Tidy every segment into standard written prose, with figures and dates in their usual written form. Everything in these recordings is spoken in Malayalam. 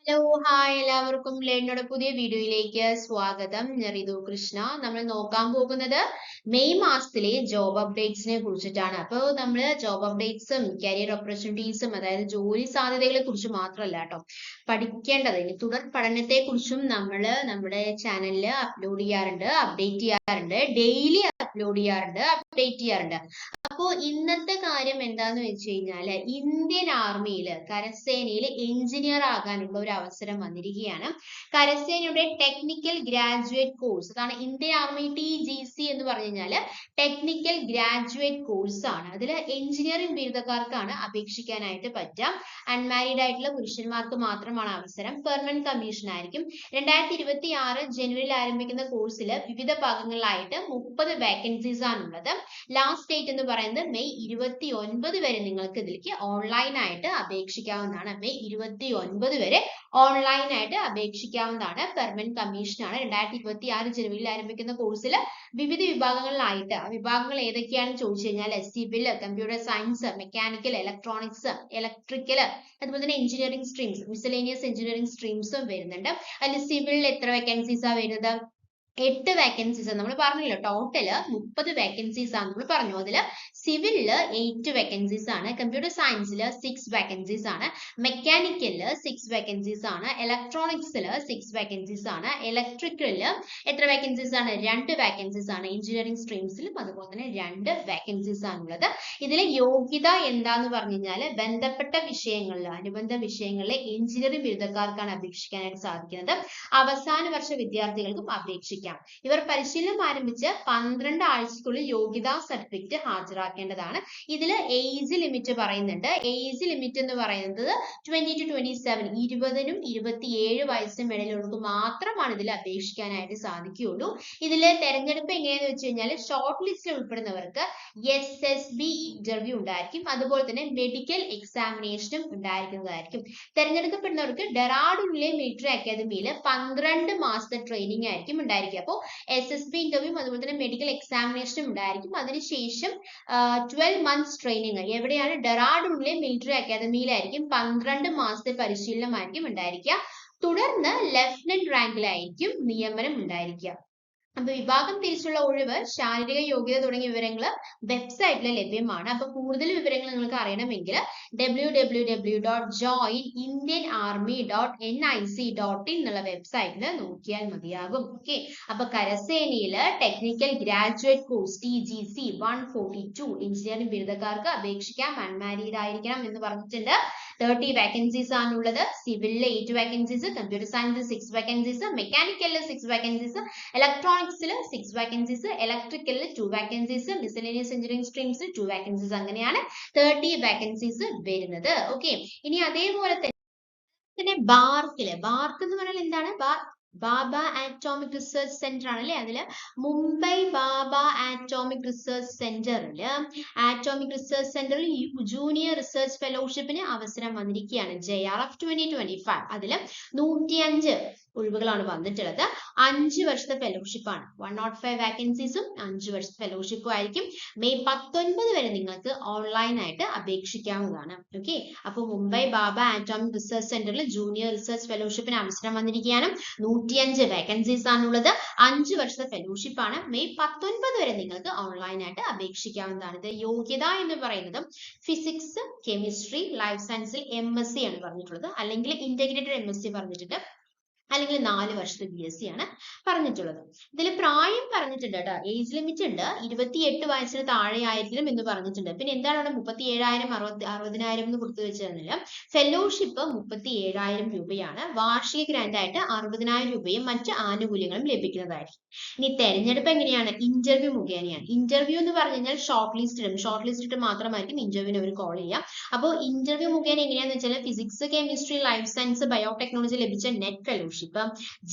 ഹലോ ഹായ് എല്ലാവർക്കും ലേണിയുടെ പുതിയ വീഡിയോയിലേക്ക് സ്വാഗതം. ഞാൻ റിതു കൃഷ്ണ. നമ്മൾ നോക്കാൻ പോകുന്നത് മെയ് മാസത്തിലെ ജോബ് അപ്ഡേറ്റ്സിനെ കുറിച്ചിട്ടാണ്. അപ്പോൾ നമ്മൾ ജോബ് അപ്ഡേറ്റ്സും കരിയർ ഓപ്പർച്യൂണിറ്റീസും അതായത് ജോലി സാധ്യതകളെ കുറിച്ച് മാത്രമല്ല കേട്ടോ പഠിക്കേണ്ടത്, ഇനി തുടർ പഠനത്തെ കുറിച്ചും നമ്മൾ നമ്മുടെ ചാനലിൽ അപ്ലോഡ് ചെയ്യാറുണ്ട്, അപ്ഡേറ്റ് ചെയ്യാറുണ്ട്, ഡെയിലി അപ്ലോഡ് ചെയ്യാറുണ്ട്, അപ്ഡേറ്റ് ചെയ്യാറുണ്ട്. അപ്പോ ഇന്നത്തെ കാര്യം എന്താന്ന് വെച്ച് കഴിഞ്ഞാല് ഇന്ത്യൻ ആർമിയില് കരസേനയിൽ എഞ്ചിനീയർ ആകാനുള്ള ഒരു അവസരം വന്നിരിക്കുകയാണ്. കരസേനയുടെ ടെക്നിക്കൽ ഗ്രാജുവേറ്റ് കോഴ്സ്, അതാണ് ഇന്ത്യൻ ആർമി TGC എന്ന് പറഞ്ഞു കഴിഞ്ഞാല് ടെക്നിക്കൽ ഗ്രാജുവേറ്റ് കോഴ്സ് ആണ്. അതിൽ എഞ്ചിനീയറിംഗ് ബിരുദക്കാർക്കാണ് അപേക്ഷിക്കാനായിട്ട് പറ്റുക. അൺമാരീഡ് ആയിട്ടുള്ള പുരുഷന്മാർക്ക് മാത്രമാണ് അവസരം. പെർമനന്റ് കമ്മീഷൻ ആയിരിക്കും. 2026 ജനുവരിയിൽ ആരംഭിക്കുന്ന കോഴ്സിൽ വിവിധ ഭാഗങ്ങളിലായിട്ട് 30 വേക്കൻസീസ് ആണുള്ളത്. ലാസ്റ്റ് ഡേറ്റ് എന്ന് പറയുന്നത് മെയ് 29 വരെ നിങ്ങൾക്ക് ഇതിലേക്ക് ഓൺലൈൻ ആയിട്ട് അപേക്ഷിക്കാവുന്നതാണ്. മെയ് 29 വരെ ഓൺലൈൻ ആയിട്ട് അപേക്ഷിക്കാവുന്നതാണ്. പെർമനന്റ് കമ്മീഷൻ ആണ്. 2026 ജനുവരിയിൽ ആരംഭിക്കുന്ന കോഴ്സിൽ വിവിധ വിഭാഗങ്ങളിലായിട്ട്, ആ വിഭാഗങ്ങൾ ഏതൊക്കെയാണെന്ന് ചോദിച്ചു കഴിഞ്ഞാൽ civil, computer science, mechanical, electronics, electrical, അതുപോലെ തന്നെ എഞ്ചിനീയറിംഗ് സ്ട്രീംസ്, മിസലേനിയസ് എഞ്ചിനീയറിംഗ് സ്ട്രീംസും വരുന്നുണ്ട്. അതിൽ സിവിലിൽ എത്ര വേക്കൻസീസ് ആ വരുന്നത്? 8 വേക്കൻസീസ്. നമ്മൾ പറഞ്ഞല്ലോ ടോട്ടല് 30 വേക്കൻസീസ് ആണ് നമ്മൾ പറഞ്ഞു. അതില് സിവിലില് 8 വേക്കൻസീസ് ആണ്, കമ്പ്യൂട്ടർ സയൻസിൽ 6 വേക്കൻസീസ് ആണ്, മെക്കാനിക്കലില് 6 വേക്കൻസീസ് ആണ്, ഇലക്ട്രോണിക്സില് 6 വേക്കൻസീസ് ആണ്, ഇലക്ട്രിക്കലില് എത്ര വേക്കൻസീസ് ആണ്? 2 വേക്കൻസീസ് ആണ്. എഞ്ചിനീയറിംഗ് സ്ട്രീംസിലും അതുപോലെ തന്നെ 2 വേക്കൻസീസ് ആണുള്ളത്. ഇതിലെ യോഗ്യത എന്താന്ന് പറഞ്ഞു കഴിഞ്ഞാൽ ബന്ധപ്പെട്ട വിഷയങ്ങളിൽ, അനുബന്ധ വിഷയങ്ങളിലെ എഞ്ചിനീയറിംഗ് ബിരുദക്കാർക്കാണ് അപേക്ഷിക്കാനായിട്ട് സാധിക്കുന്നത്. അവസാന വർഷ വിദ്യാർത്ഥികൾക്കും അപേക്ഷിക്കാം. ഇവർ പരിശീലനം ആരംഭിച്ച് 12 ആഴ്ചക്കുള്ളിൽ യോഗ്യതാ സർട്ടിഫിക്കറ്റ് ഹാജരാക്കേണ്ടതാണ്. ഇതിൽ ഏജ് ലിമിറ്റ് പറയുന്നുണ്ട്. ഏജ് ലിമിറ്റ് എന്ന് പറയുന്നത് 20 to 27, 20നും 27 വയസ്സിനും ഇടയിലുള്ളവർക്ക് മാത്രമാണ് ഇതിൽ അപേക്ഷിക്കാനായിട്ട് സാധിക്കുകയുള്ളൂ. ഇതിലെ തെരഞ്ഞെടുപ്പ് എങ്ങനെയാന്ന് വെച്ച് കഴിഞ്ഞാൽ ഷോർട്ട് ലിസ്റ്റിൽ ഉൾപ്പെടുന്നവർക്ക് SSB ഇന്റർവ്യൂ ഉണ്ടായിരിക്കും. അതുപോലെ തന്നെ മെഡിക്കൽ എക്സാമിനേഷനും ഉണ്ടായിരിക്കുന്നതായിരിക്കും. തെരഞ്ഞെടുക്കപ്പെടുന്നവർക്ക് ഡെറാഡൂണിലെ മിലിറ്ററി അക്കാദമിയിൽ 12 മാസത്തെ ട്രെയിനിങ് ആയിരിക്കും ഉണ്ടായിരിക്കുക. അപ്പോൾ SSB ഇന്റർവ്യൂ അതുപോലെ തന്നെ മെഡിക്കൽ എക്സാമിനേഷനും ഉണ്ടായിരിക്കും. അതിനുശേഷം 12 months ട്രെയിനിങ് എവിടെയാണ്? ഡെറാഡൂണിലെ മിലിറ്ററി അക്കാദമിയിലായിരിക്കും. 12 മാസത്തെ പരിശീലനമായിരിക്കും ഉണ്ടായിരിക്കുക. തുടർന്ന് ലെഫ്റ്റനന്റ് റാങ്കിലായിരിക്കും നിയമനം ഉണ്ടായിരിക്കുക. അപ്പൊ വിഭാഗം തിരിച്ചുള്ള ഒഴിവ്, ശാരീരിക യോഗ്യത തുടങ്ങിയ വിവരങ്ങൾ വെബ്സൈറ്റിൽ ലഭ്യമാണ്. അപ്പൊ കൂടുതൽ വിവരങ്ങൾ നിങ്ങൾക്ക് അറിയണമെങ്കിൽ www.joinindianarmy.nic.in എന്നുള്ള വെബ്സൈറ്റിൽ നോക്കിയാൽ മതിയാകും. ഓക്കെ, അപ്പൊ കരസേനയില് technical graduate course TGC 142 engineering ബിരുദക്കാർക്ക് അപേക്ഷിക്കാം. അൺമാരീഡ് ആയിരിക്കണം എന്ന് പറഞ്ഞിട്ടുണ്ട്. 30 വേക്കൻസീസ് ആണുള്ളത്. സിവിലിൽ 8 വേക്കൻസീസ്, കമ്പ്യൂട്ടർ സയൻസിൽ 6 വേക്കൻസീസ്, മെക്കാനിക്കലിൽ 6 വേക്കൻസീസ്, ഇലക്ട്രോണിക്സിൽ 6 വേക്കൻസീസ്, ഇലക്ട്രിക്കലിൽ 2 വേക്കൻസീസ്, മിസലേനിയസ് എഞ്ചിനീയറിംഗ് സ്ട്രീംസിൽ 2 വേക്കൻസീസ്. അങ്ങനെയാണ് 30 വേക്കൻസീസ് വരുന്നത്. ഓക്കെ, ഇനി അതേപോലെ തന്നെ ബാർക്ക് എന്ന് പറഞ്ഞാൽ എന്താണ്? ബാബ ആറ്റോമിക് റിസർച്ച് സെന്റർ ആണല്ലേ. അതില് മുംബൈ ബാബ ആറ്റോമിക് റിസർച്ച് സെന്ററിൽ ജൂനിയർ റിസർച്ച് ഫെലോഷിപ്പിന് അവസരം വന്നിരിക്കുകയാണ്. JRF 2025. അതിൽ 105 ഒഴിവുകളാണ് വന്നിട്ടുള്ളത്. 5 വർഷത്തെ ഫെലോഷിപ്പ് ആണ്. 105 വേക്കൻസീസും 5 വർഷത്തെ ഫെലോഷിപ്പും ആയിരിക്കും. മെയ് 19 വരെ നിങ്ങൾക്ക് ഓൺലൈൻ ആയിട്ട് അപേക്ഷിക്കാവുന്നതാണ്. ഓക്കെ, അപ്പോൾ മുംബൈ ബാബ ആറ്റോമിക് റിസർച്ച് സെന്ററിൽ ജൂനിയർ റിസർച്ച് ഫെലോഷിപ്പിന് അവസരം വന്നിരിക്കുകയാണ്. 105 വേക്കൻസീസ് ആണുള്ളത്. 5 വർഷത്തെ ഫെലോഷിപ്പ് ആണ്. മെയ് 19 വരെ നിങ്ങൾക്ക് ഓൺലൈൻ ആയിട്ട് അപേക്ഷിക്കാവുന്നതാണ്. ഇത് യോഗ്യത എന്ന് പറയുന്നത് ഫിസിക്സ്, കെമിസ്ട്രി, ലൈഫ് സയൻസിൽ MSc ആണ് പറഞ്ഞിട്ടുള്ളത്, അല്ലെങ്കിൽ ഇന്റഗ്രേറ്റഡ് MSc പറഞ്ഞിട്ടുണ്ട്, അല്ലെങ്കിൽ 4 വർഷത്തെ BSc ആണ് പറഞ്ഞിട്ടുള്ളത്. ഇതിൽ പ്രായം പറഞ്ഞിട്ടുണ്ട് കേട്ടോ. ഏജ് ലിമിറ്റ് ഉണ്ട്. 28 വയസ്സിന് താഴെ ആയിരിക്കണം എന്ന് പറഞ്ഞിട്ടുണ്ട്. പിന്നെ എന്താണ് അവിടെ 37,000 60,000 എന്ന് കൊടുത്തു വെച്ചിരുന്നില്ല. ഫെലോഷിപ്പ് 37,000 രൂപയാണ്. വാർഷിക ഗ്രാന്റ് ആയിട്ട് 60,000 രൂപയും മറ്റ് ആനുകൂല്യങ്ങളും ലഭിക്കുന്നതായിരിക്കും. ഇനി തെരഞ്ഞെടുപ്പ് എങ്ങനെയാണ്? ഇന്റർവ്യൂ മുഖേനയാണ്. ഇന്റർവ്യൂ എന്ന് പറഞ്ഞു കഴിഞ്ഞാൽ ഷോർട്ട് ലിസ്റ്റ് മാത്രമായിരിക്കും ഇന്റർവ്യൂവിന് അവർ കോൾ ചെയ്യാം. അപ്പോൾ ഇന്റർവ്യൂ മുഖേന എങ്ങനെയാന്ന് വെച്ചാൽ physics, chemistry, life science, biotechnology ലഭിച്ച NET fellowship,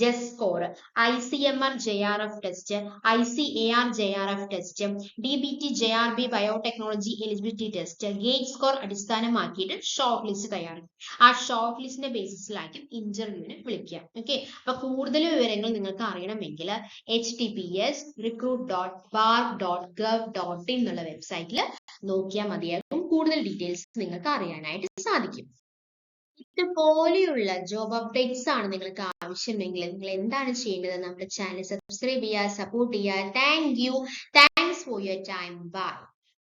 JEST score, ICMR JRF test, ICAR JRF test, DBT JRB biotechnology eligibility test, GATE score അടിസ്ഥാനമാക്കിയിട്ട് ഷോർട്ട് ലിസ്റ്റ് തയ്യാറാക്കും. ആ ഷോർട്ട് ലിസ്റ്റിന്റെ ബേസിസിലായിരിക്കും ഇന്റർവ്യൂവിന് വിളിക്കുക. ഓക്കെ, അപ്പൊ കൂടുതൽ വിവരങ്ങൾ നിങ്ങൾക്ക് അറിയണമെങ്കിൽ https://recruit.barc.gov.in എന്നുള്ള വെബ്സൈറ്റിൽ നോക്കിയാൽ മതിയാകും. കൂടുതൽ ഡീറ്റെയിൽസ് നിങ്ങൾക്ക് അറിയാനായിട്ട് സാധിക്കും. ഇതുപോലെയുള്ള ജോബ് അപ്ഡേറ്റ്സ് ആണ് നിങ്ങൾക്ക് ആവശ്യമെങ്കിൽ നിങ്ങൾ എന്താണ് ചെയ്യേണ്ടത്? നമ്മുടെ ചാനൽ സബ്സ്ക്രൈബ് ചെയ്യുക, സപ്പോർട്ട് ചെയ്യുക. Thank you. Thanks for your time. By.